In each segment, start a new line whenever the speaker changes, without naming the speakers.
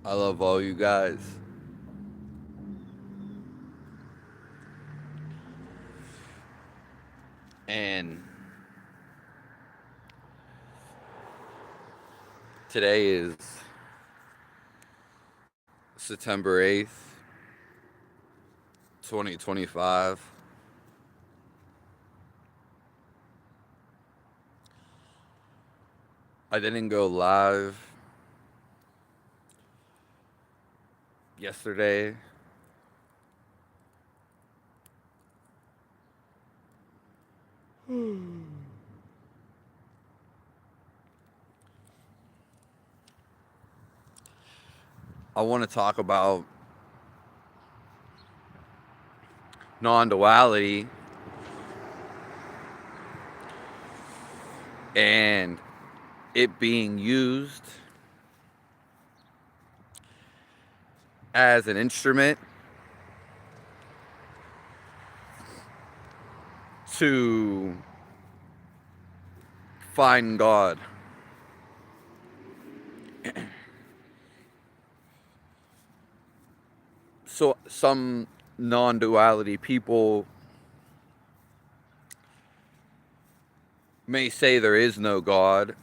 I love all you guys. And today is September 8th, 2025. I didn't go live yesterday. I want to talk about non duality and it being used as an instrument to find God. So, some non duality people may say there is no God,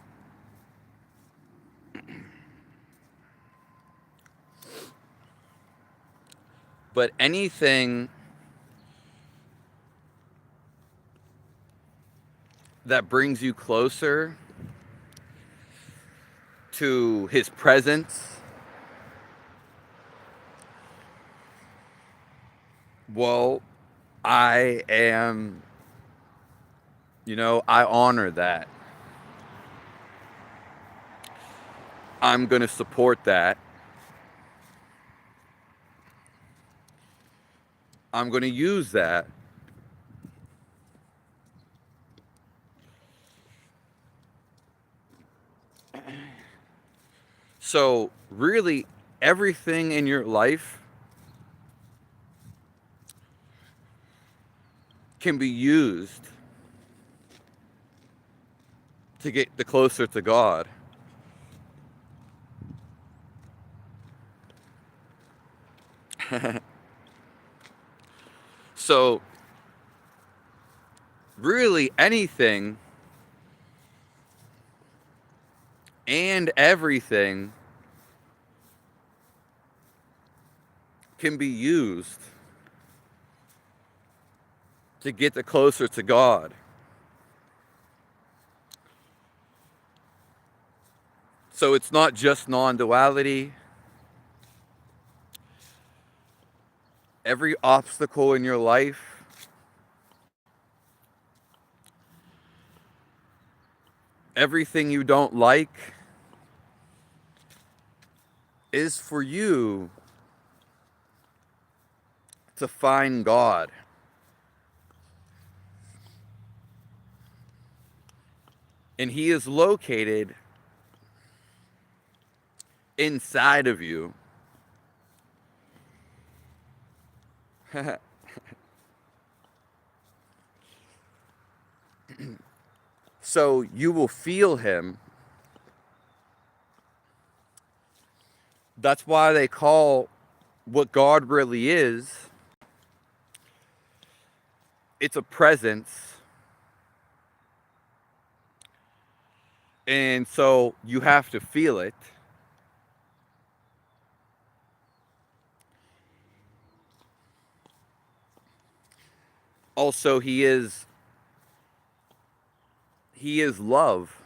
but anything that brings you closer to his presence, well, I am, I honor that. I'm going to support that. I'm going to use that. So, really, everything in your life can be used to get the closer to God. So, really, anything and everything can be used to get the closer to God. So it's not just non-duality. Every obstacle in your life, everything you don't like, is for you to find God. And he is located inside of you. So you will feel him. That's why they call what God really is, it's a presence. And so you have to feel it. Also, he is love.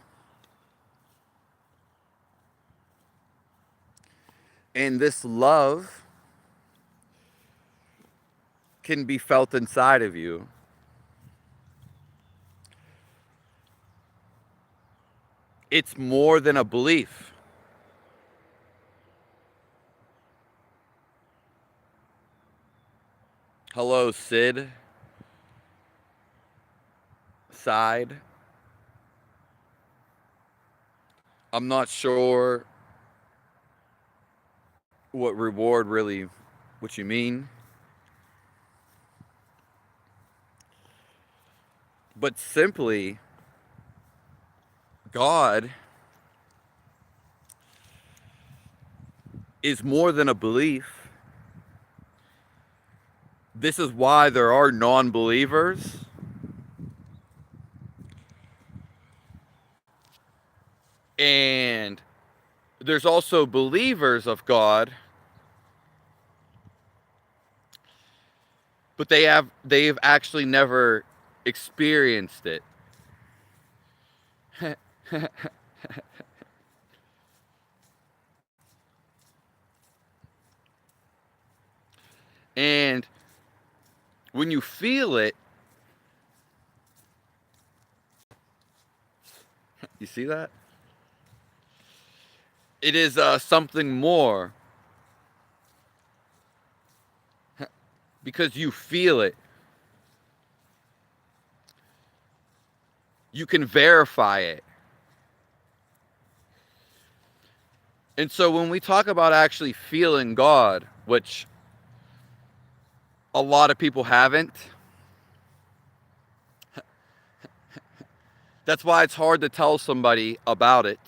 And this love can be felt inside of you. It's more than a belief. Hello, Sid. Side. I'm not sure what reward really, what you mean. But simply, God is more than a belief. This is why there are non-believers. And there's also believers of God, but they've actually never experienced it. And when you feel it, you see that? It is something more because you feel it. You can verify it. And so when we talk about actually feeling God, which a lot of people haven't, that's why it's hard to tell somebody about it.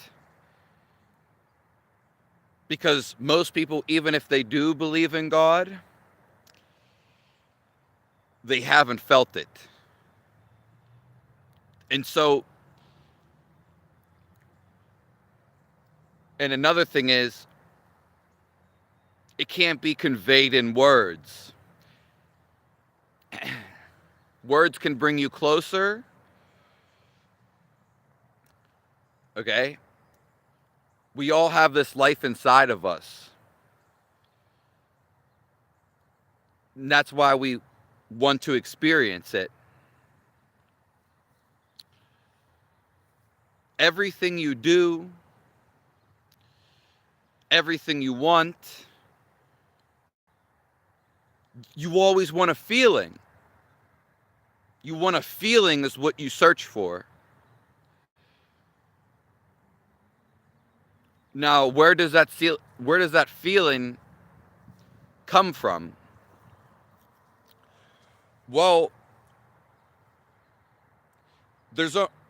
Because most people, even if they do believe in God, they haven't felt it. And so, and another thing is, it can't be conveyed in words. Words can bring you closer. Okay? We all have this life inside of us. And that's why we want to experience it. Everything you do, everything you want, you always want a feeling. You want a feeling is what you search for. Now, where does that feeling come from? Well,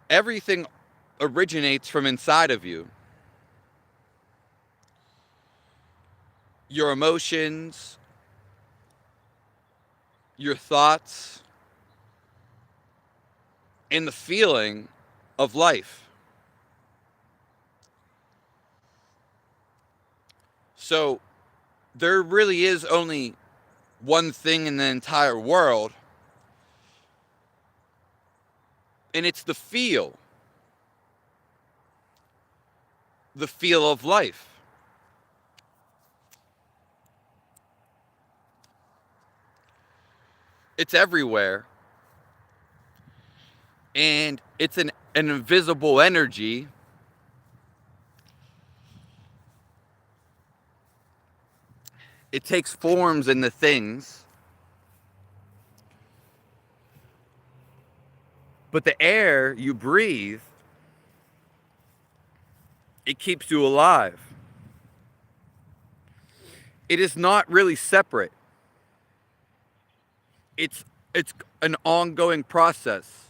everything originates from inside of you. Your emotions, your thoughts, and the feeling of life. So, there really is only one thing in the entire world, and it's the feel of life. It's everywhere, and it's an invisible energy. It takes forms in the things. But the air you breathe, it keeps you alive. It is not really separate. It's an ongoing process.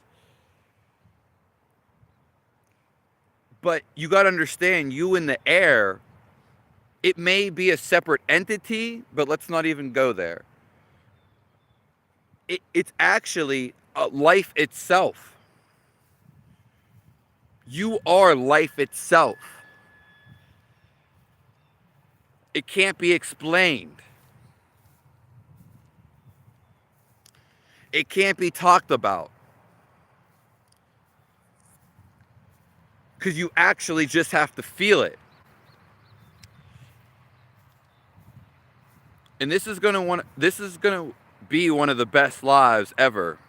But you got to understand, you in the air, it may be a separate entity, but let's not even go there. It's actually life itself. You are life itself. It can't be explained. It can't be talked about. Because you actually just have to feel it. And this is gonna be one of the best lives ever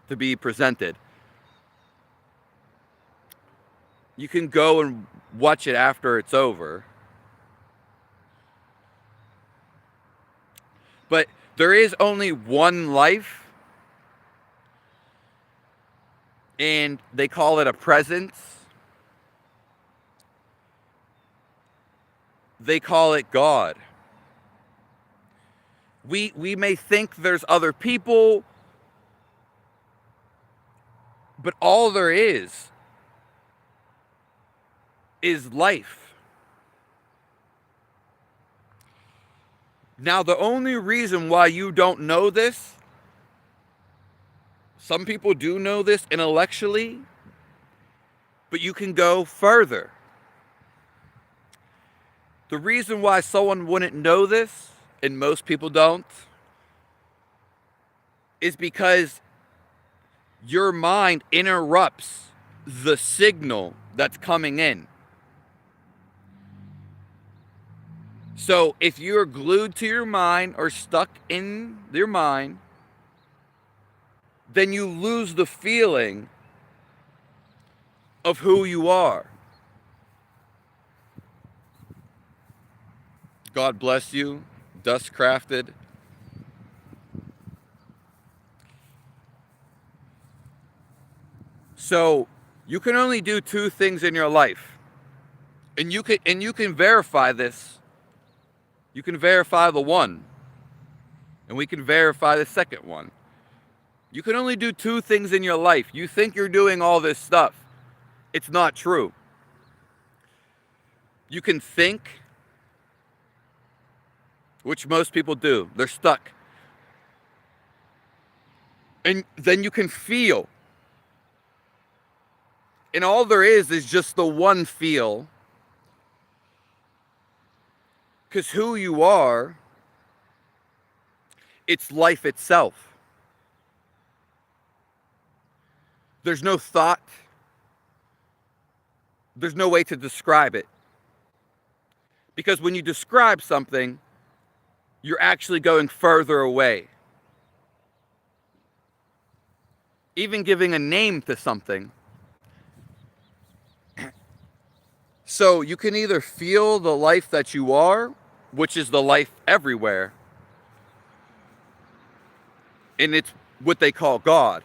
to be presented. You can go and watch it after it's over. But there is only one life, and they call it a presence. They call it God. We may think there's other people, but all there is life. Now, the only reason why you don't know this, some people do know this intellectually, but you can go further. The reason why someone wouldn't know this, and most people don't, is because your mind interrupts the signal that's coming in. So if you're glued to your mind or stuck in your mind, then you lose the feeling of who you are. God bless you, Dust Crafted. So you can only do two things in your life. And you can verify this. You can verify the one. And we can verify the second one. You can only do two things in your life. You think you're doing all this stuff. It's not true. You can think, which most people do. They're stuck. And then you can feel. And all there is just the one feel. Because who you are, it's life itself. There's no thought. There's no way to describe it. Because when you describe something, you're actually going further away. Even giving a name to something. So you can either feel the life that you are, which is the life everywhere, and it's what they call God.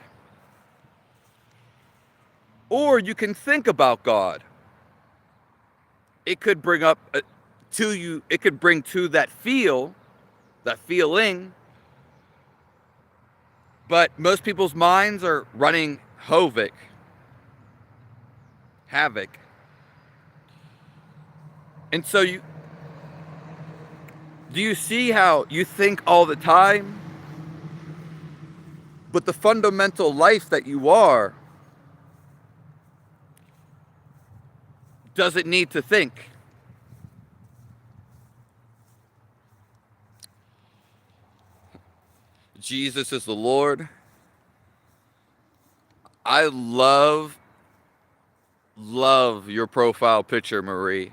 Or you can think about God. It could bring up to you, it could bring to that feeling, but most people's minds are running havoc. And so do you see how you think all the time, but the fundamental life that you are doesn't need to think. Jesus is the Lord. I love your profile picture, Marie.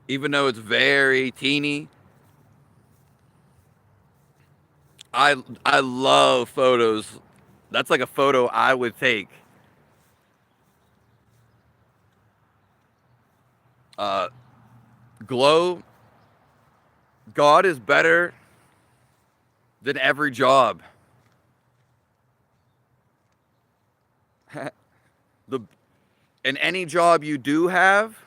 Even though it's very teeny, I love photos. That's like a photo I would take. Glow. God is better than every job. And any job you do have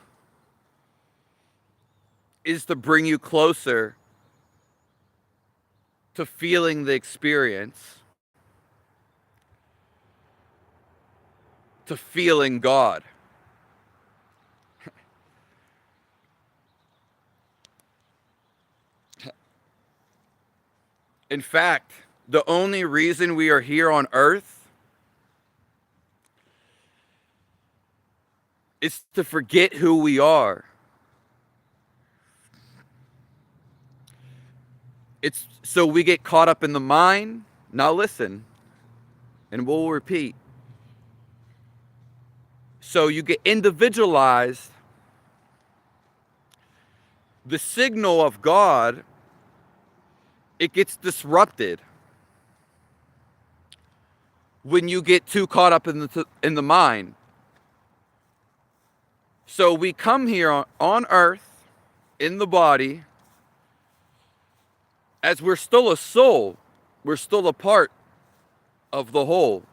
is to bring you closer to feeling the experience, to feeling God. In fact, the only reason we are here on earth is to forget who we are. It's so we get caught up in the mind. Now listen, and we'll repeat. So you get individualized. The signal of God, it gets disrupted when you get too caught up in the mind. So we come here on earth, in the body, as we're still a soul. We're still a part of the whole.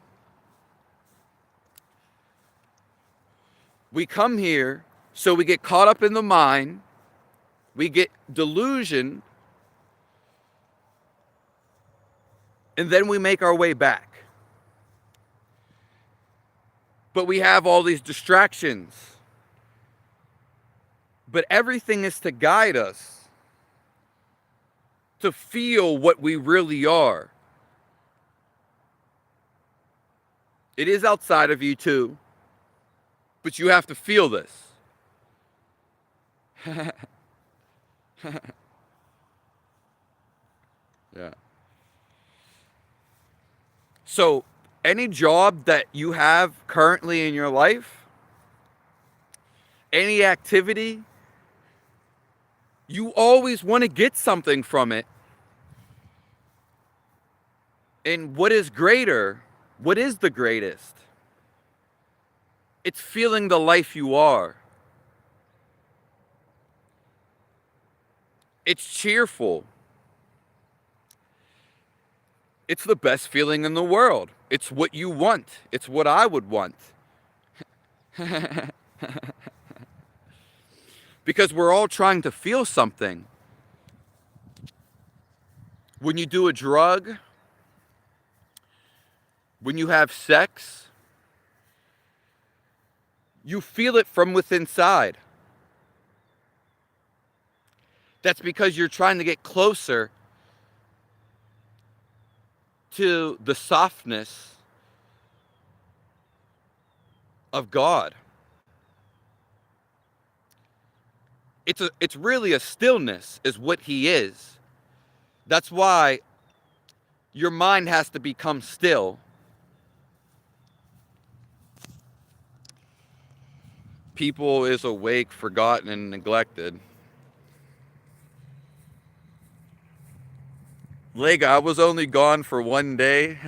We come here, so we get caught up in the mind, we get delusion, and then we make our way back. But we have all these distractions. But everything is to guide us to feel what we really are. It is outside of you too, but you have to feel this. Yeah. So, any job that you have currently in your life, any activity, you always want to get something from it. And what is greater? What is the greatest? It's feeling the life you are. It's cheerful. It's the best feeling in the world. It's what you want. It's what I would want. Because we're all trying to feel something. When you do a drug, when you have sex, you feel it from within inside. That's because you're trying to get closer to the softness of God. It's really a stillness is what he is. That's why your mind has to become still. People is awake, forgotten, and neglected. Lega, I was only gone for one day.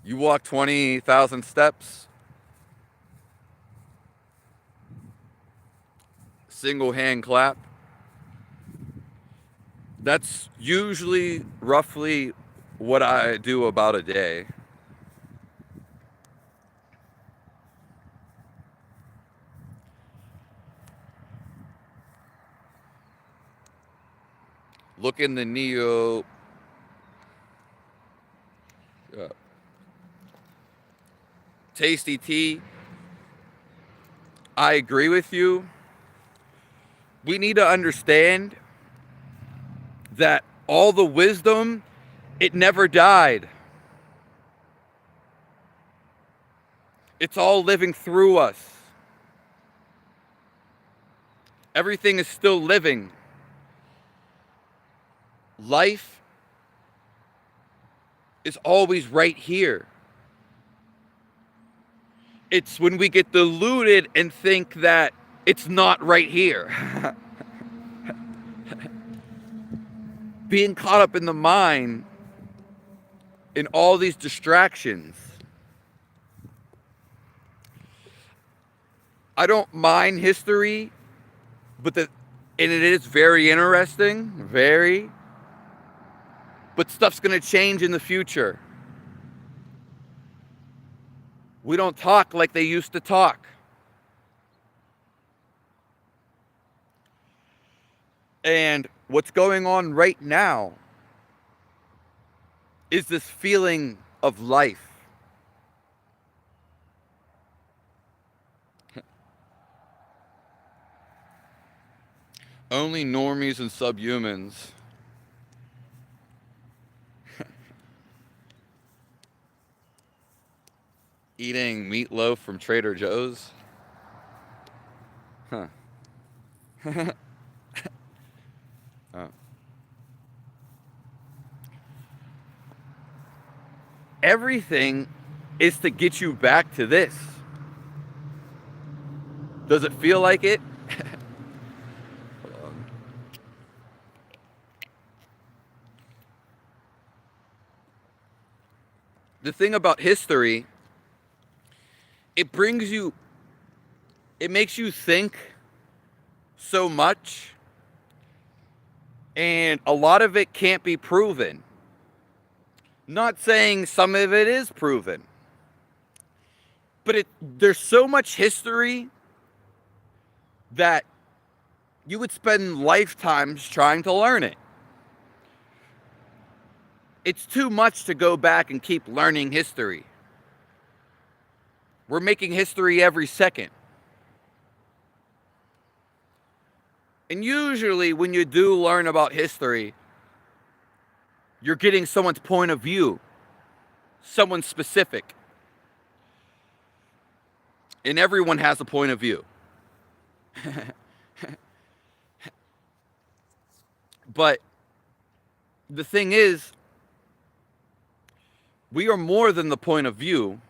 You walked 20,000 steps. Single hand clap. That's usually roughly what I do about a day. Look in the Neo. Tasty tea. I agree with you. We need to understand that all the wisdom, it never died. It's all living through us. Everything is still living. Life is always right here. It's when we get deluded and think that it's not right here. Being caught up in the mind in all these distractions. I don't mind history, and it is very interesting, very. But stuff's going to change in the future. We don't talk like they used to talk. And what's going on right now is this feeling of life. Only normies and subhumans. Eating meatloaf from Trader Joe's? Huh. Oh. Everything is to get you back to this. Does it feel like it? Hold on. The thing about history, it makes you think so much, and a lot of it can't be proven. Not saying some of it is proven, but there's so much history that you would spend lifetimes trying to learn it. It's too much to go back and keep learning history. We're making history every second. And usually when you do learn about history, you're getting someone's point of view, someone specific. And everyone has a point of view. But the thing is, we are more than the point of view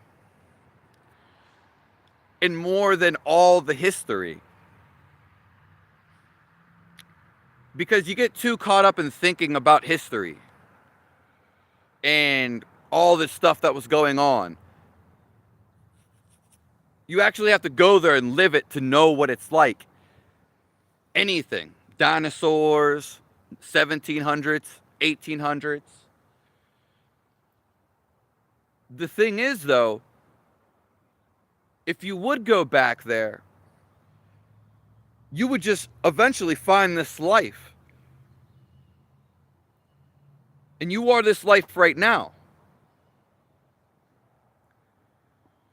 and more than all the history. Because you get too caught up in thinking about history and all this stuff that was going on. You actually have to go there and live it to know what it's like. Anything. Dinosaurs, 1700s, 1800s. The thing is, though, if you would go back there, you would just eventually find this life. And you are this life right now.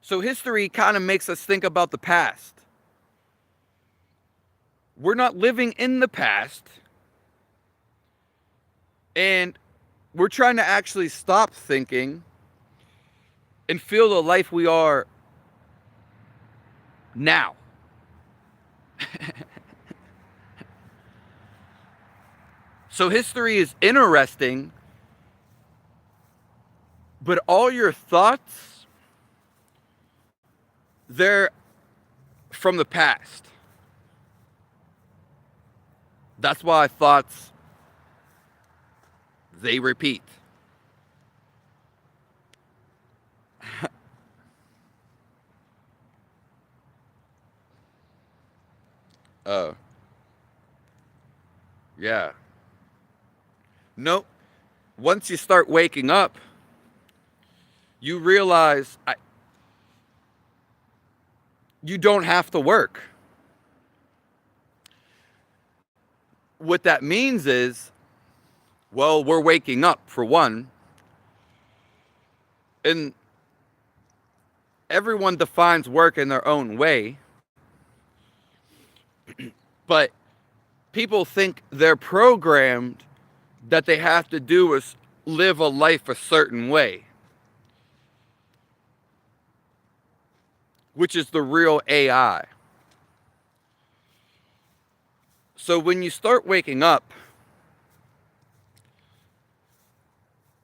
So history kind of makes us think about the past. We're not living in the past. And we're trying to actually stop thinking and feel the life we are now. So history is interesting, but all your thoughts, they're from the past. That's why thoughts, they repeat. Oh. Yeah. Nope. Once you start waking up, you realize you don't have to work. What that means is, well, we're waking up for one, and everyone defines work in their own way, but people think they're programmed that they have to do is live a life a certain way, which is the real AI. So when you start waking up,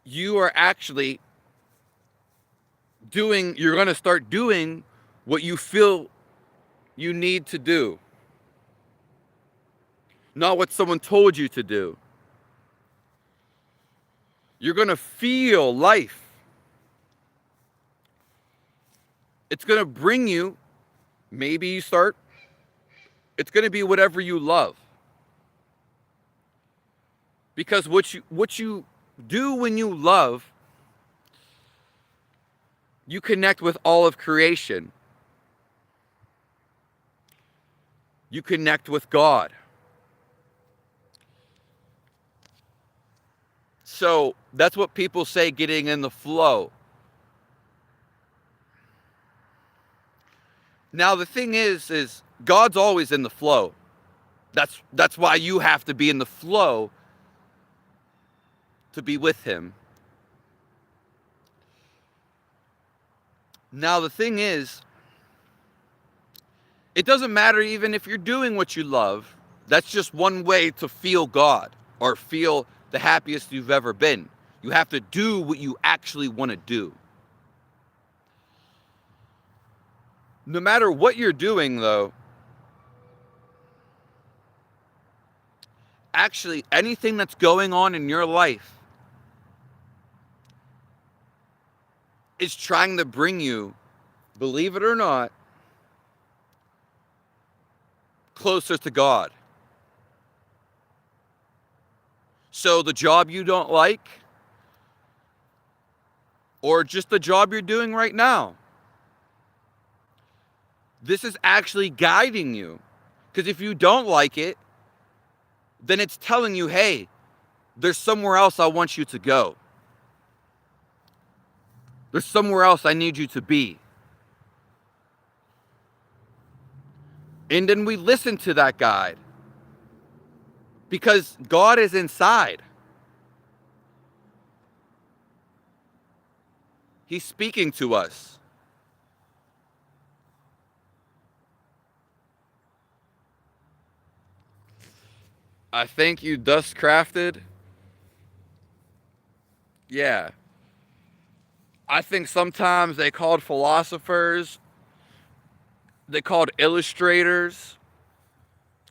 you are actually you're going to start doing what you feel you need to do, not what someone told you to do. You're going to feel life. It's going to bring you, it's going to be whatever you love. Because what you do when you love, you connect with all of creation. You connect with God. So that's what people say, getting in the flow. Now the thing is God's always in the flow. That's why you have to be in the flow to be with him. Now the thing is, it doesn't matter even if you're doing what you love. That's just one way to feel God or feel the happiest you've ever been. You have to do what you actually want to do. No matter what you're doing, though, actually anything that's going on in your life is trying to bring you, believe it or not, closer to God. So the job you don't like, or just the job you're doing right now, this is actually guiding you. Because if you don't like it, then it's telling you, hey, there's somewhere else I want you to go. There's somewhere else I need you to be. And then we listen to that guide. Because God is inside. He's speaking to us. I thank you, Dust Crafted. Yeah. I think sometimes they called philosophers, they called illustrators,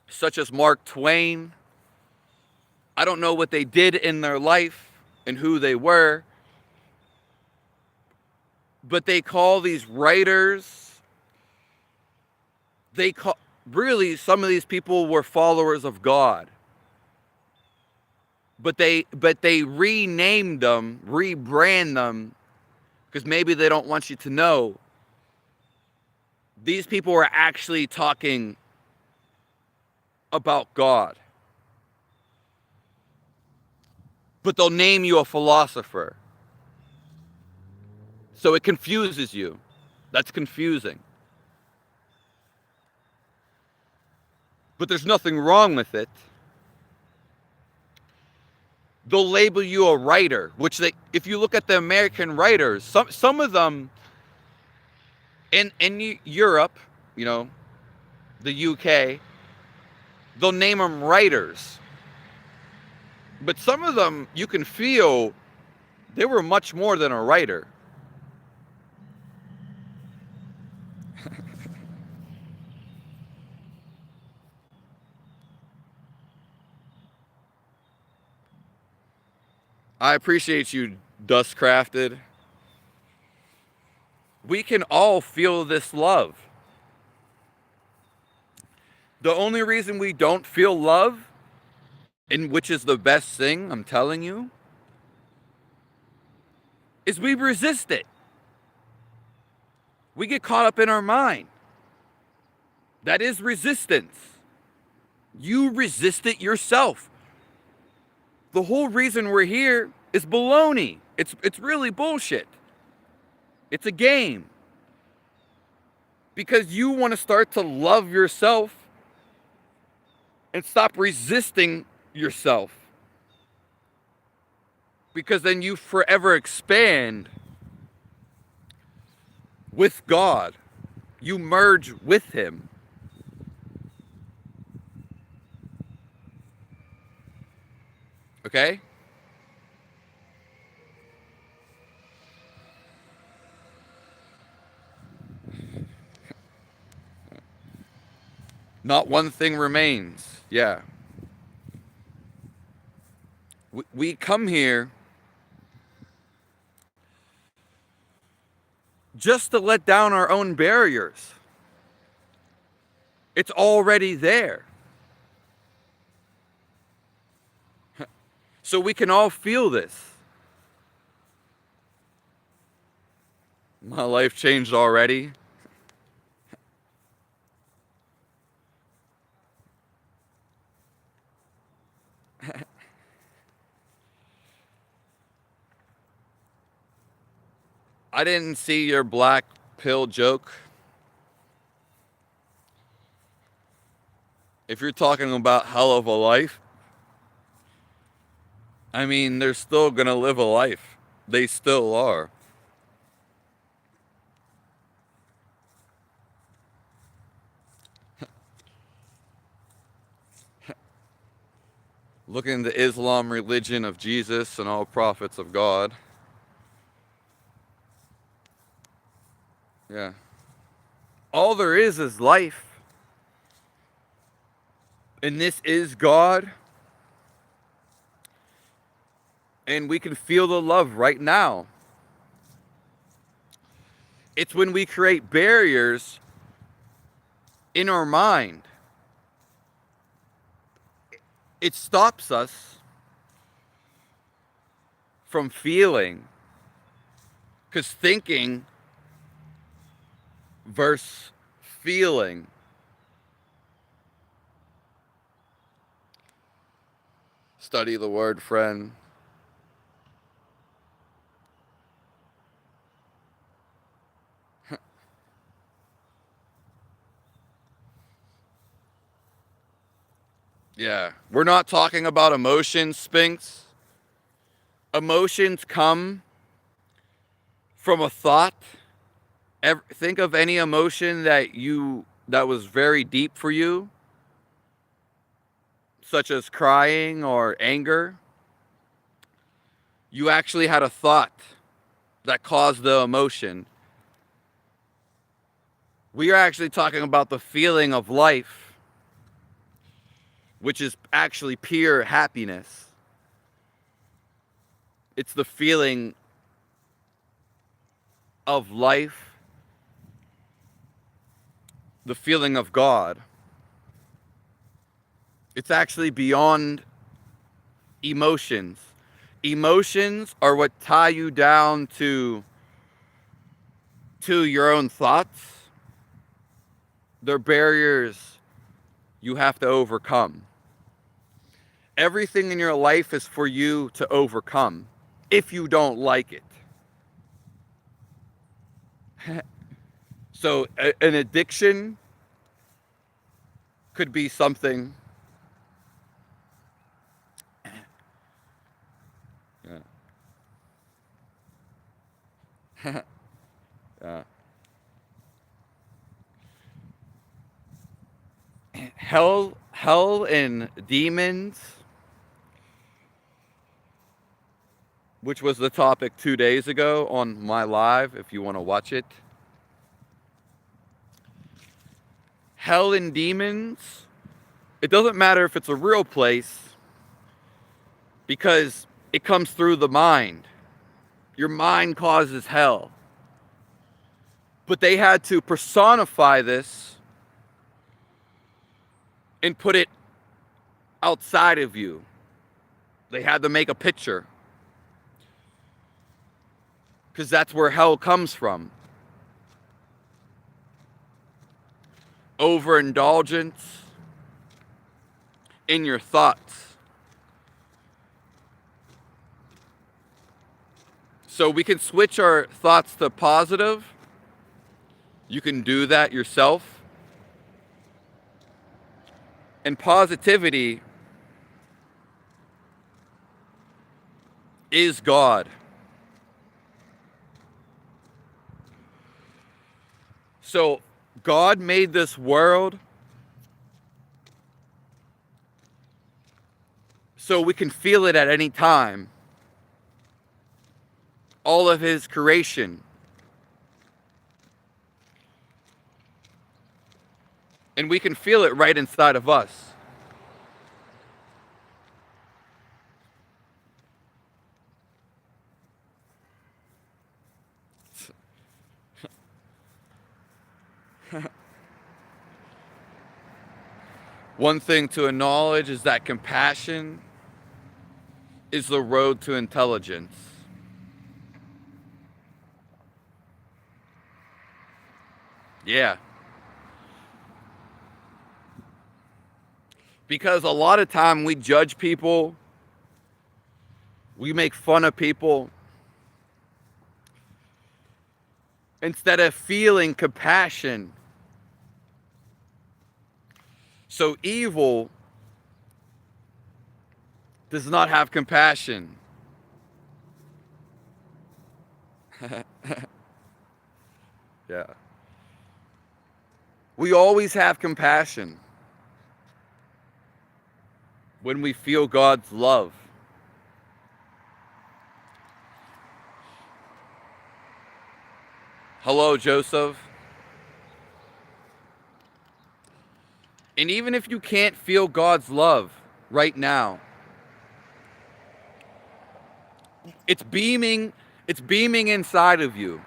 such as Mark Twain. I don't know what they did in their life and who they were, but they call these writers, they call, really, some of these people were followers of God. But they renamed them, rebrand them, because maybe they don't want you to know. These people were actually talking about God. But they'll name you a philosopher. So it confuses you. That's confusing. But there's nothing wrong with it. They'll label you a writer, which they, if you look at the American writers, some of them in Europe, you know, the UK, they'll name them writers. But some of them, you can feel they were much more than a writer. I appreciate you, Dust Crafted. We can all feel this love. The only reason we don't feel love, and which is the best thing, I'm telling you, is we resist it. We get caught up in our mind. That is resistance. You resist it yourself. The whole reason we're here is baloney. It's really bullshit. It's a game. Because you want to start to love yourself and stop resisting yourself. Because then you forever expand with God. You merge with Him. Okay? Not one thing remains. Yeah. We come here just to let down our own barriers. It's already there. So we can all feel this. My life changed already. I didn't see your black pill joke. If you're talking about hell of a life, I mean, they're still gonna live a life. They still are. Look into Islam religion of Jesus and all prophets of God. Yeah. All there is life. And this is God. And we can feel the love right now. It's when we create barriers in our mind. It stops us from feeling. Because thinking versus feeling. Study the word, friend. Yeah. We're not talking about emotions, Spinks. Emotions come from a thought. Think of any emotion that was very deep for you, such as crying or anger. You actually had a thought that caused the emotion. We are actually talking about the feeling of life, which is actually pure happiness. It's the feeling of life, the feeling of God. It's actually beyond emotions. Emotions are what tie you down to your own thoughts. They're barriers you have to overcome. Everything in your life is for you to overcome if you don't like it. So an addiction could be something. Yeah. Yeah. Hell and demons, which was the topic 2 days ago on my live, if you want to watch it. Hell and demons, it doesn't matter if it's a real place, because it comes through the mind. Your mind causes hell. But they had to personify this and put it outside of you. They had to make a picture, because that's where hell comes from. Overindulgence in your thoughts. So we can switch our thoughts to positive. You can do that yourself. And positivity is God. So God made this world so we can feel it at any time. All of his creation. And we can feel it right inside of us. One thing to acknowledge is that compassion is the road to intelligence. Yeah. Because a lot of time we judge people, we make fun of people, instead of feeling compassion. So evil does not have compassion. Yeah. We always have compassion when we feel God's love. Hello, Joseph. And even if you can't feel God's love right now, it's beaming inside of you.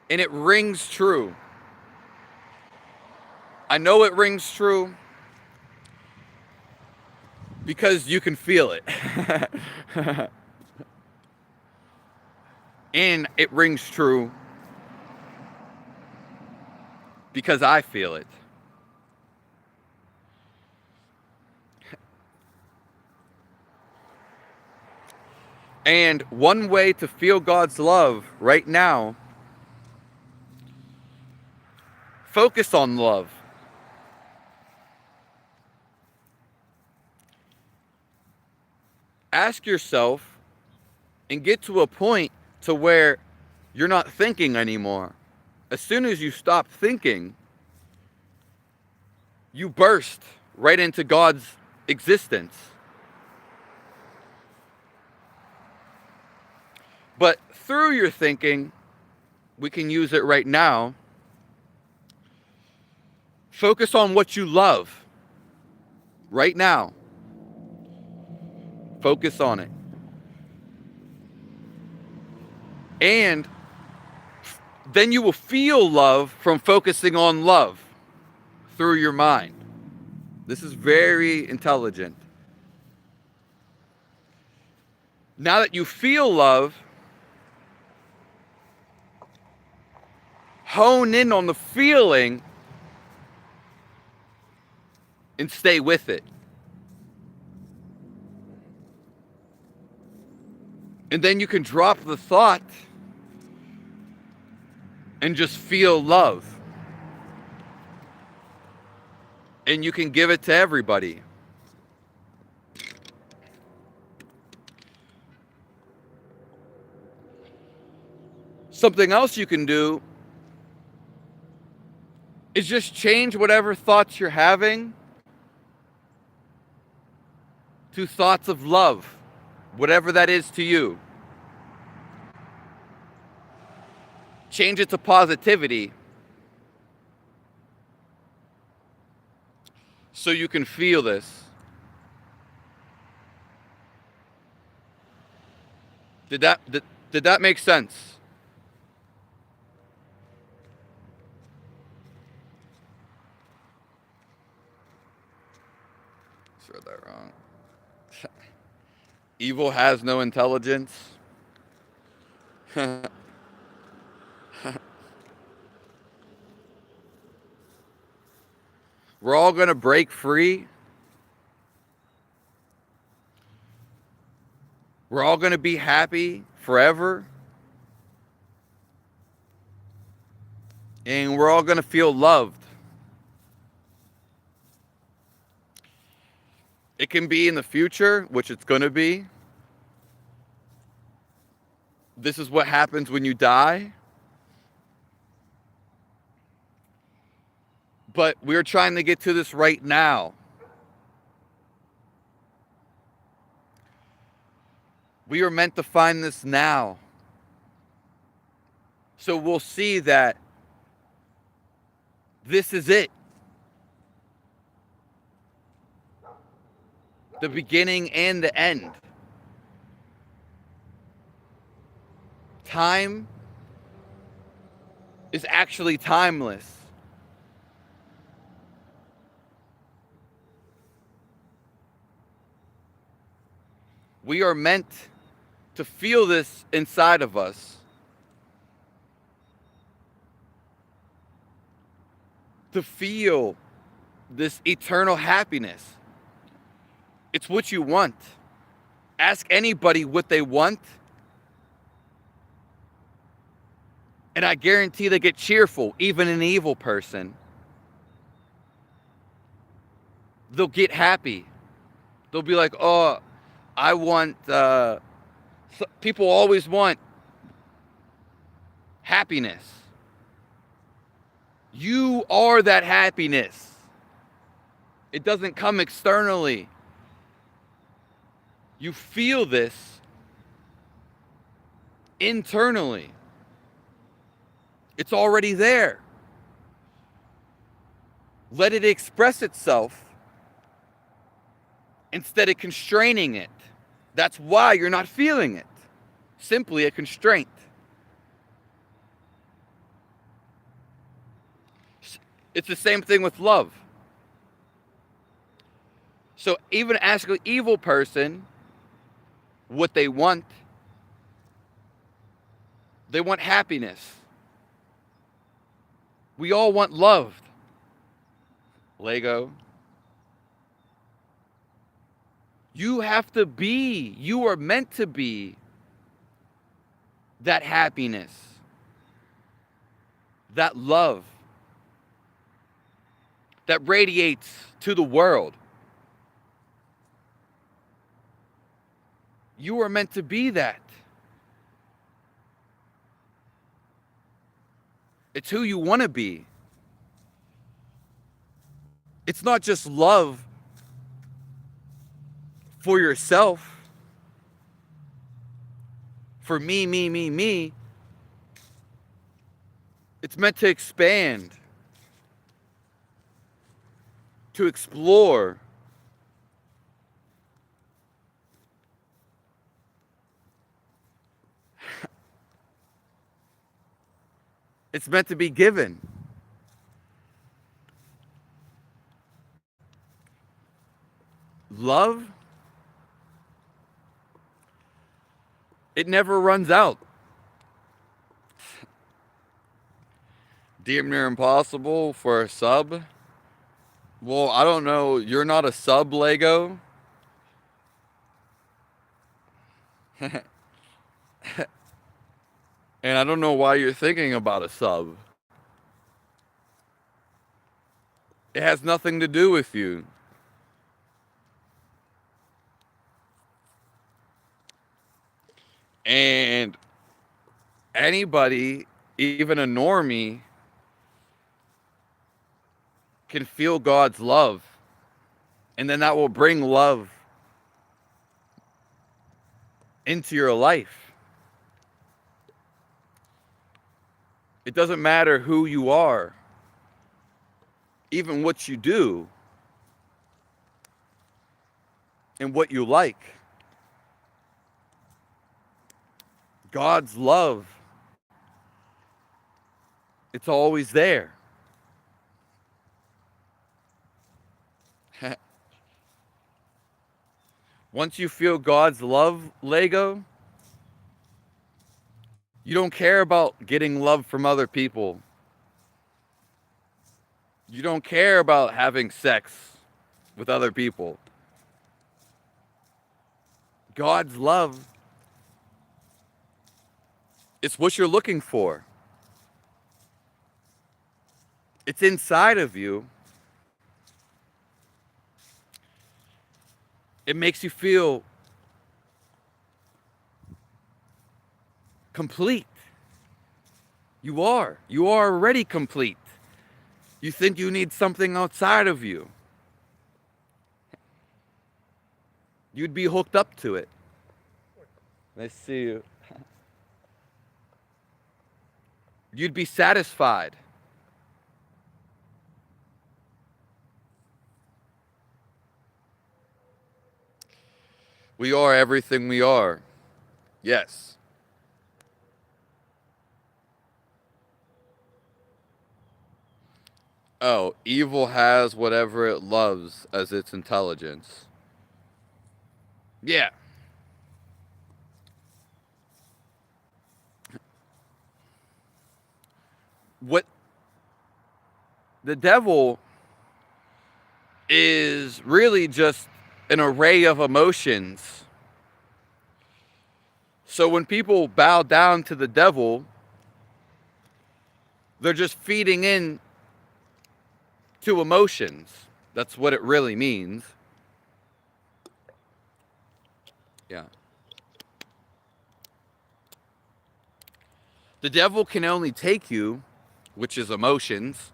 And it rings true. I know it rings true because you can feel it. And it rings true because I feel it. And one way to feel God's love right now, focus on love. ask yourself and get to a point to where you're not thinking anymore. As soon as you stop thinking, you burst right into God's existence. But through your thinking, we can use it right now. Focus on what you love right now. Focus on it. And then you will feel love from focusing on love through your mind. This is very intelligent. Now that you feel love, hone in on the feeling and stay with it. And then you can drop the thought and just feel love. And you can give it to everybody. Something else you can do is just change whatever thoughts you're having to thoughts of love, whatever that is to you. Change it to positivity so you can feel this. Did that make sense? I read that wrong. Evil has no intelligence. We're all going to break free. We're all going to be happy forever. And we're all going to feel loved. It can be in the future, which it's going to be. This is what happens when you die. But we're trying to get to this right now. We are meant to find this now. So we'll see that this is it. The beginning and the end. Time is actually timeless. We are meant to feel this inside of us. To feel this eternal happiness. It's what you want. Ask anybody what they want, and I guarantee they get cheerful, even an evil person. They'll get happy. They'll be like, oh, I want, people always want happiness. You are that happiness. It doesn't come externally. You feel this internally. It's already there. Let it express itself instead of constraining it. That's why you're not feeling it. Simply a constraint. It's the same thing with love. So even ask an evil person what they want. They want happiness. We all want love. Lego. You have to be, you are meant to be that happiness, that love that radiates to the world. You are meant to be that. It's who you want to be. It's not just love for yourself, for me. It's meant to expand, to explore. It's meant to be given. Love, it never runs out. Damn near impossible for a sub. Well, I don't know. You're not a sub, Lego? And I don't know why you're thinking about a sub. It has nothing to do with you. And anybody, even a normie, can feel God's love. And then that will bring love into your life. It doesn't matter who you are, even what you do, and what you like. God's love, it's always there. Once you feel God's love, Lego, you don't care about getting love from other people. You don't care about having sex with other people. God's love, it's what you're looking for. It's inside of you. It makes you feel complete. You are already complete. You think you need something outside of you. You'd be hooked up to it. Let's see you. You'd be satisfied. We are everything we are. Yes. Oh, evil has whatever it loves as its intelligence. Yeah. What the devil is really just an array of emotions. So when people bow down to the devil, they're just feeding in to emotions. That's what it really means. Yeah. The devil can only take you, which is emotions.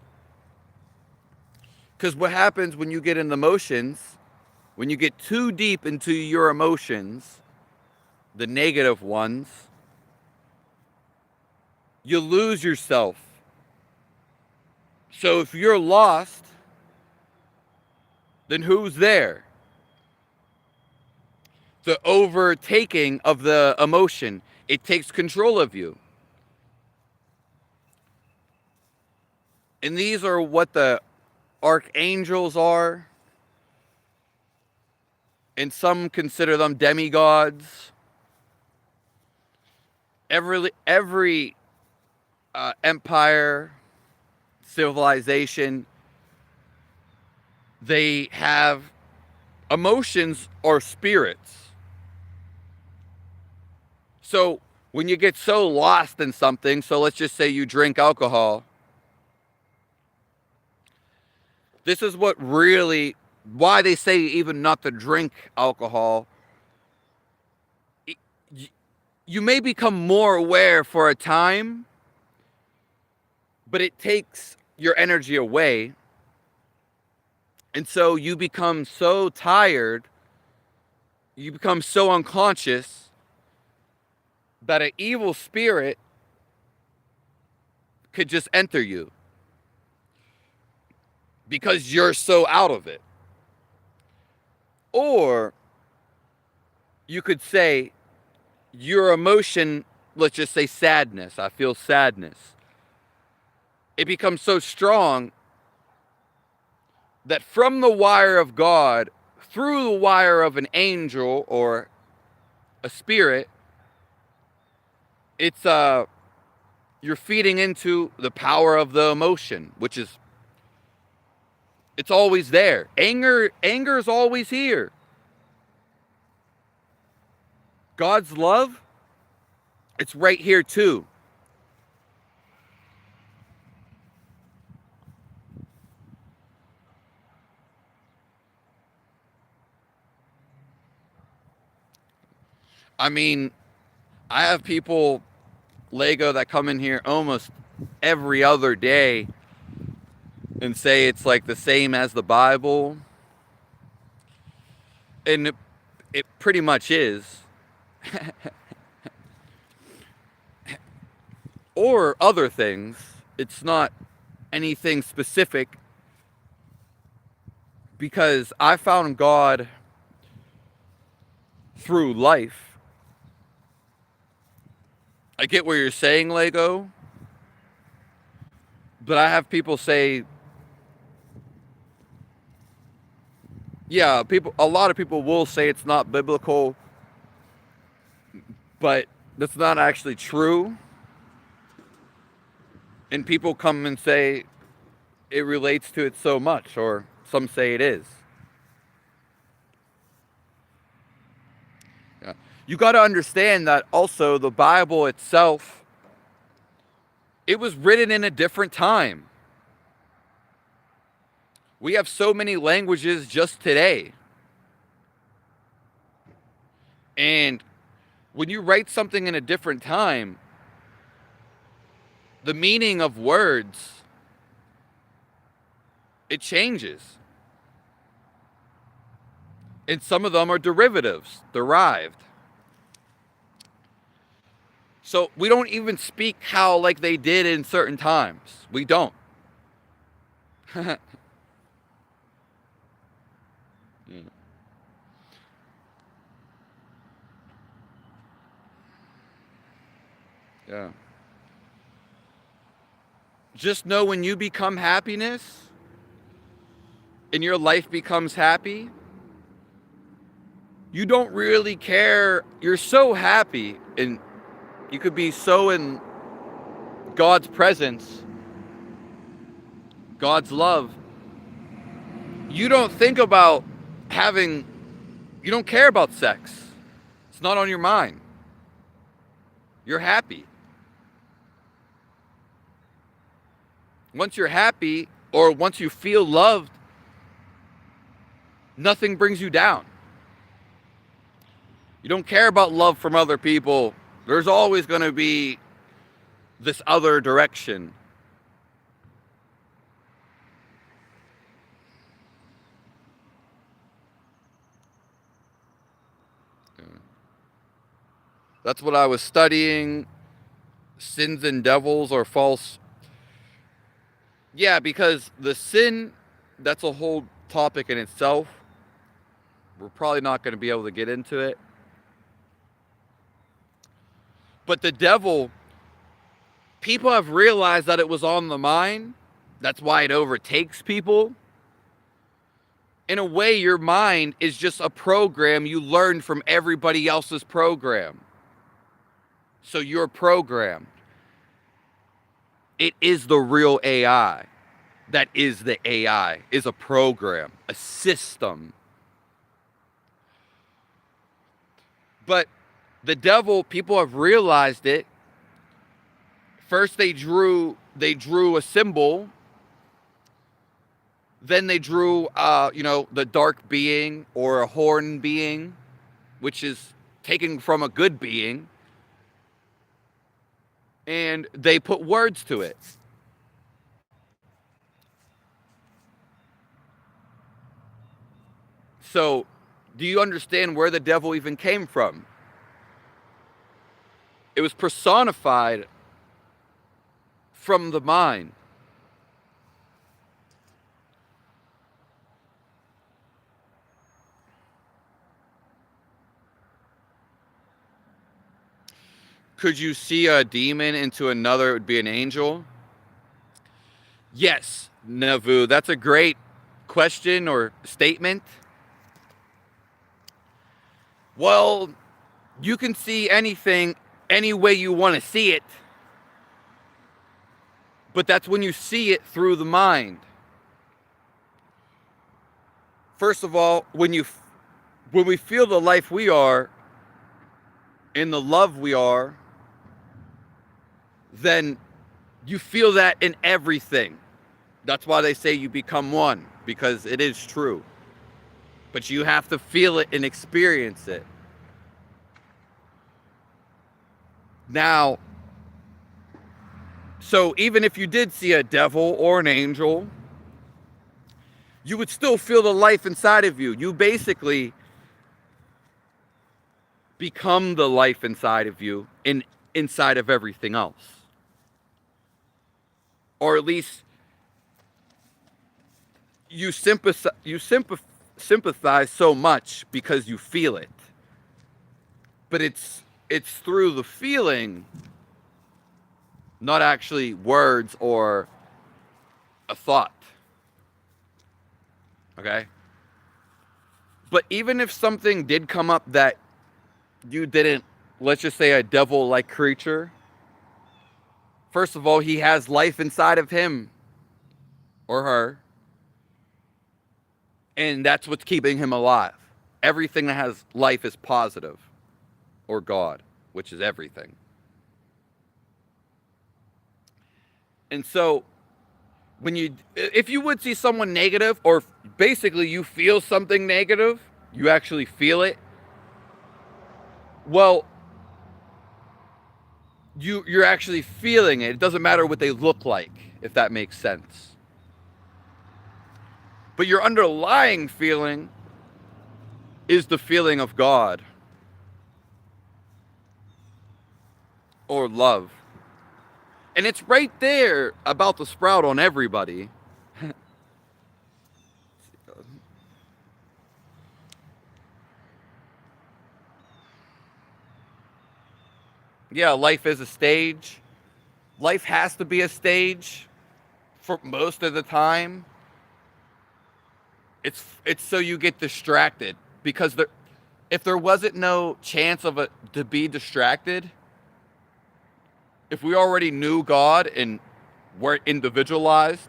Because what happens when you get in emotions, when you get too deep into your emotions, the negative ones, you lose yourself. So if you're lost, then who's there? The overtaking of the emotion, it takes control of you. And these are what the archangels are. And some consider them demigods. Every empire, civilization, they have emotions or spirits. So when you get so lost in something, so let's just say you drink alcohol, this is what really, why they say even not to drink alcohol, you may become more aware for a time, but it takes your energy away. And so you become so tired, you become so unconscious that an evil spirit could just enter you because you're so out of it. Or you could say your emotion, let's just say sadness. I feel sadness. It becomes so strong that from the wire of God, through the wire of an angel or a spirit, it's you're feeding into the power of the emotion, which is, it's always there. Anger is always here. God's love, it's right here too. I mean, I have people, Lego, that come in here almost every other day and say it's like the same as the Bible. And it pretty much is. Or other things. It's not anything specific, because I found God through life. I get what you're saying, Lego, but I have people say, yeah, a lot of people will say it's not biblical, but that's not actually true. And people come and say it relates to it so much, or some say it is. Yeah. You got to understand that also the Bible itself, it was written in a different time. We have so many languages just today. And when you write something in a different time, the meaning of words, it changes. And some of them are derivatives, derived. So we don't even speak how like they did in certain times. We don't. Yeah. Yeah. Just know when you become happiness and your life becomes happy, you don't really care. You're so happy and you could be so in God's presence, God's love. You don't think about you don't care about sex. It's not on your mind. You're happy. Once you're happy, or once you feel loved, nothing brings you down. You don't care about love from other people. There's always going to be this other direction. That's what I was studying. Sins and devils or false. Yeah, because the sin, that's a whole topic in itself. We're probably not going to be able to get into it. But the devil, people have realized that it was on the mind. That's why it overtakes people. In a way, your mind is just a program you learned from everybody else's program. So you're programmed. It is the real AI. That is the AI, is a program, a system. But the devil, people have realized it. First they drew a symbol. Then they drew the dark being or a horn being, which is taken from a good being, and they put words to it. So, do you understand where the devil even came from? It was personified from the mind. Could you see a demon into another? It would be an angel. Yes, Navu, that's a great question or statement. Well, you can see anything any way you want to see it, but that's when you see it through the mind. First of all, when we feel the life we are and the love we are, then you feel that in everything. That's why they say you become one, because it is true. But you have to feel it and experience it. Now, so even if you did see a devil or an angel, you would still feel the life inside of you. You basically become the life inside of you and inside of everything else. Or at least you sympathize so much because you feel it. But it's through the feeling, not actually words or a thought. Okay? But even if something did come up that you didn't, let's just say a devil-like creature, first of all, he has life inside of him or her. And that's what's keeping him alive. Everything that has life is positive. Or God, which is everything. And so, if you would see someone negative, or basically you feel something negative, you actually feel it, well, you're actually feeling it. It doesn't matter what they look like, if that makes sense. But your underlying feeling is the feeling of God or love. And it's right there about to sprout on everybody. Yeah, life is a stage. Life has to be a stage for most of the time. It's so you get distracted, because if there wasn't no chance of it to be distracted, if we already knew God and were individualized,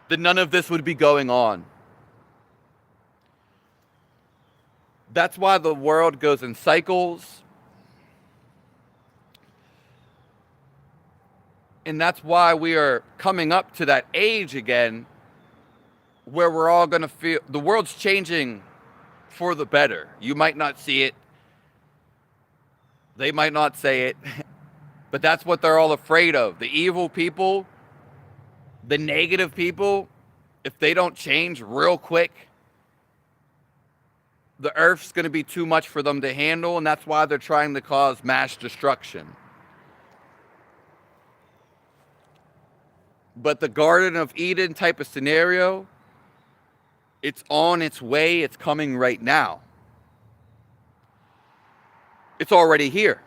then none of this would be going on. That's why the world goes in cycles. And that's why we are coming up to that age again where we're all going to feel the world's changing for the better. You might not see it. They might not say it. But that's what they're all afraid of. The evil people, the negative people, if they don't change real quick, the earth's going to be too much for them to handle, and that's why they're trying to cause mass destruction. But the Garden of Eden type of scenario, it's on its way. It's coming right now. It's already here.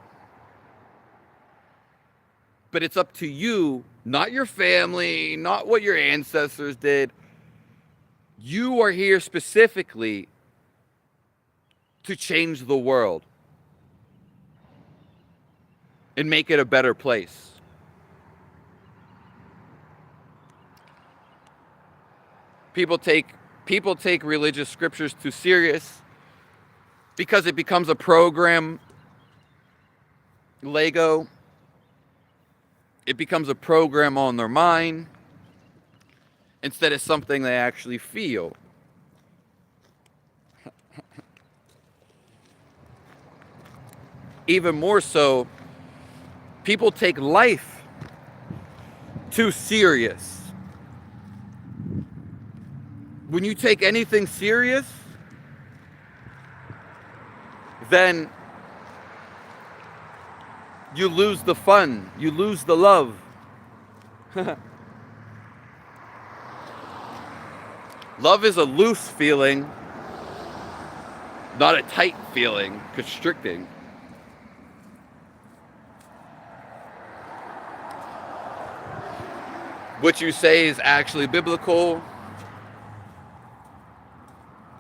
But it's up to you, not your family, not what your ancestors did. You are here specifically to change the world and make it a better place. People take religious scriptures too serious because it becomes a program, Lego. It becomes a program on their mind instead of something they actually feel. even more so, people take life too serious. When you take anything serious, then you lose the fun, you lose the love. Love is a loose feeling, not a tight feeling, constricting. What you say is actually biblical.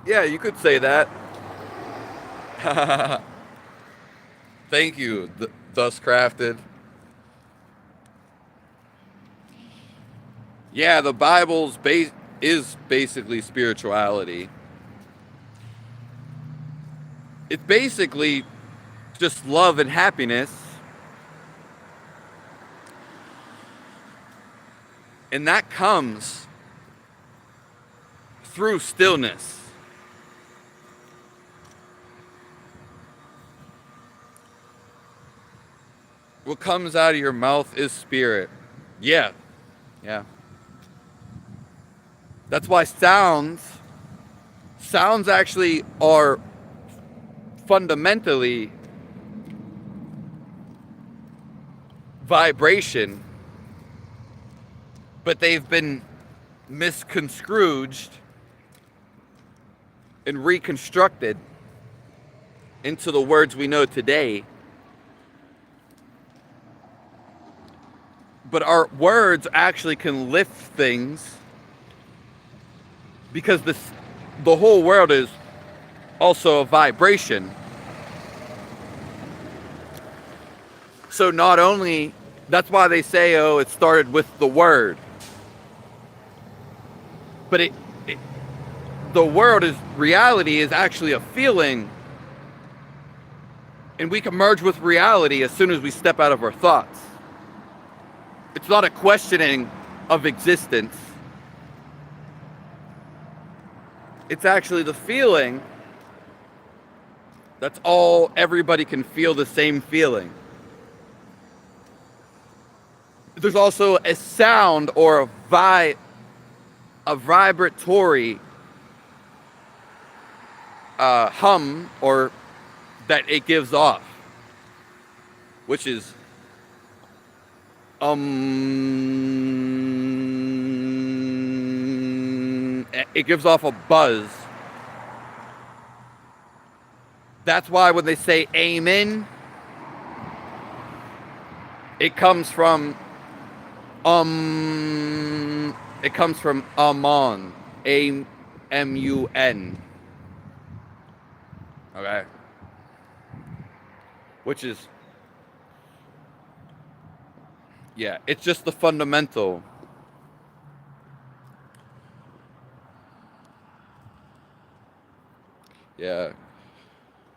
Yeah, you could say that. Thank you, thus crafted. Yeah, the Bible's is basically spirituality. It's basically just love and happiness. And that comes through stillness. What comes out of your mouth is spirit. Yeah. Yeah. That's why sounds actually are fundamentally vibration, but they've been misconstrued and reconstructed into the words we know today. But our words actually can lift things, because the whole world is also a vibration. So not only, that's why they say, oh, it started with the word. But the world is, reality is actually a feeling. And we can merge with reality as soon as we step out of our thoughts. It's not a questioning of existence. It's actually the feeling. That's all, everybody can feel the same feeling. There's also a sound or a vibratory hum or that it gives off, which is it gives off a buzz. That's why when they say amen, it comes from amon, A-M-U-N. Okay. Which is, yeah, it's just the fundamental. Yeah.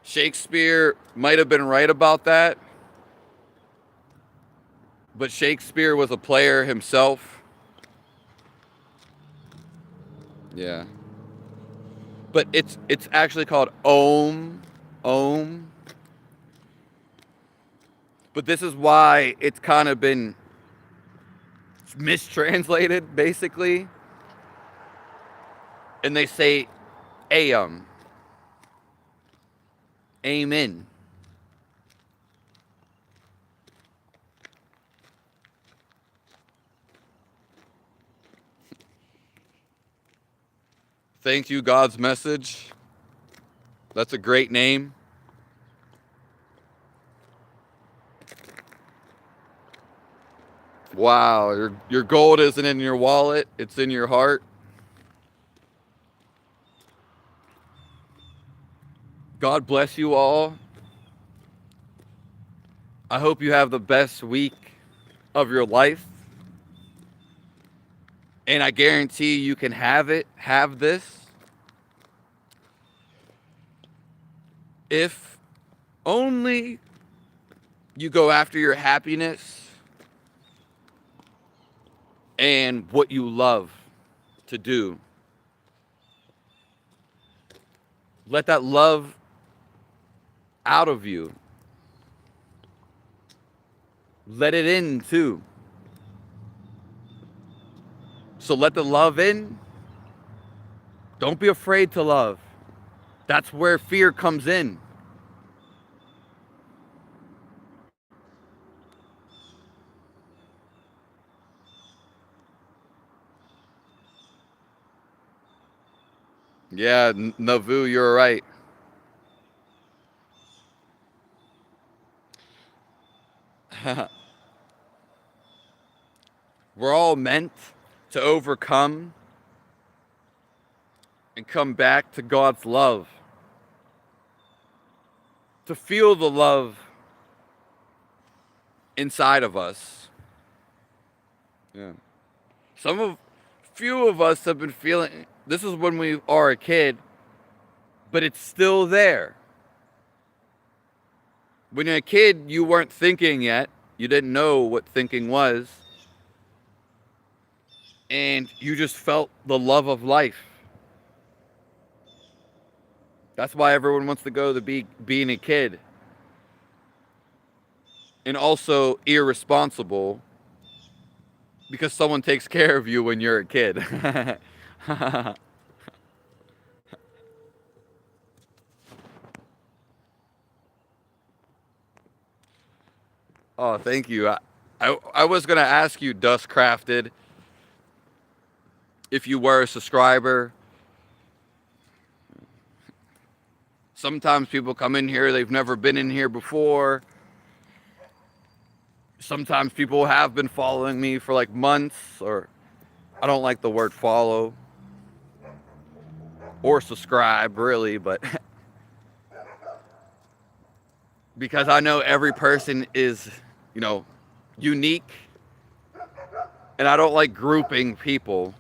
Shakespeare might have been right about that, but Shakespeare was a player himself. Yeah. But it's actually called Om. But this is why it's kind of been mistranslated, basically. And they say Amen. Amen. Thank you, God's message. That's a great name. Wow, your gold isn't in your wallet, it's in your heart. God bless you all. I hope you have the best week of your life. And I guarantee you can have this, if only you go after your happiness and what you love to do. Let that love out of you. Let it in too. So let the love in. Don't be afraid to love. That's where fear comes in. Yeah, Navu, you're right. We're all meant to overcome and come back to God's love. To feel the love inside of us. Yeah. Few of us have been feeling, this is when we are a kid, but it's still there. When you're a kid, you weren't thinking yet. You didn't know what thinking was. And you just felt the love of life. That's why everyone wants to go to being a kid. And also irresponsible because someone takes care of you when you're a kid. Oh, thank you. I was going to ask you, Dustcrafted, if you were a subscriber. Sometimes people come in here, they've never been in here before. Sometimes people have been following me for like months, or I don't like the word follow or subscribe really, but because I know every person is, unique, and I don't like grouping people.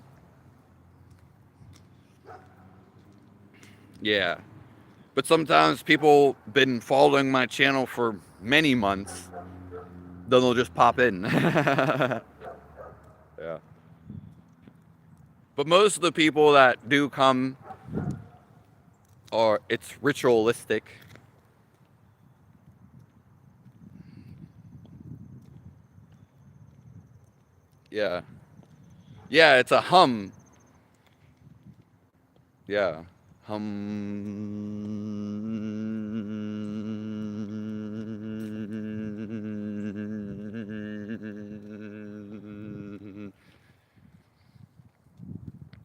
Yeah. But sometimes people been following my channel for many months, then they'll just pop in. Yeah. But most of the people that do come it's ritualistic. Yeah. Yeah, it's a hum. Yeah.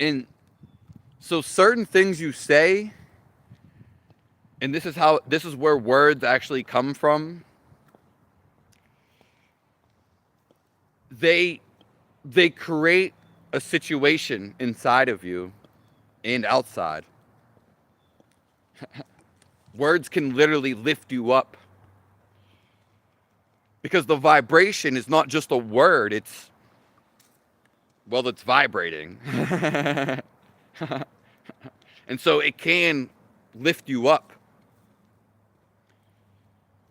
And so certain things you say, and this is where words actually come from. They create a situation inside of you and outside. Words can literally lift you up. Because the vibration is not just a word, it's vibrating. And so it can lift you up.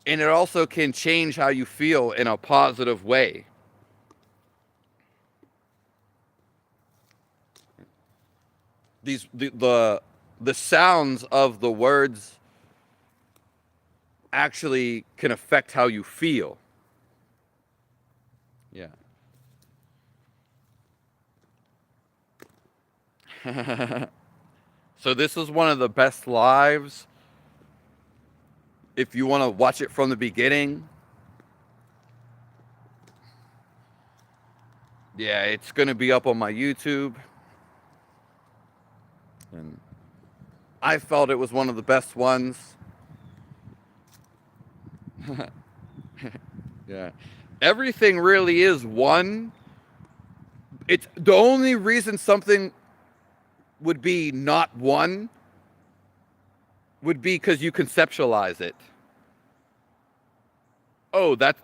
And it also can change how you feel in a positive way. The sounds of the words actually can affect how you feel. Yeah. So this is one of the best lives. If you want to watch it from the beginning. Yeah, it's going to be up on my YouTube. And I felt it was one of the best ones. Yeah. Everything really is one. It's the only reason something would be not one would be because you conceptualize it. Oh, that's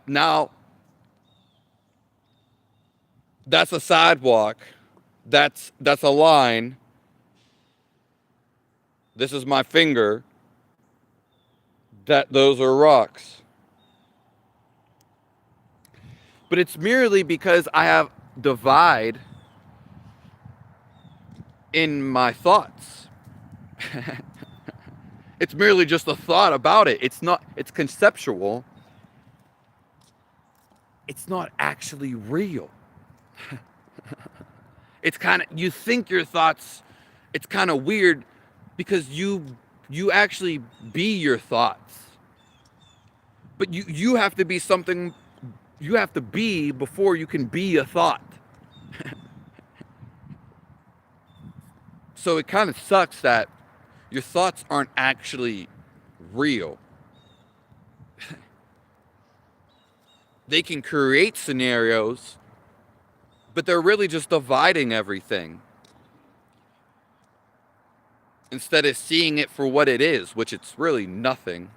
a sidewalk. That's a line. This is my finger. Those are rocks. But it's merely because I have divide in my thoughts. It's merely just a thought about it. It's conceptual. it's not actually real. It's kind of, you think your thoughts, it's kind of weird because you actually be your thoughts. But you have to be something, you have to be before you can be a thought. So it kind of sucks that your thoughts aren't actually real. They can create scenarios, but they're really just dividing everything instead of seeing it for what it is, which it's really nothing.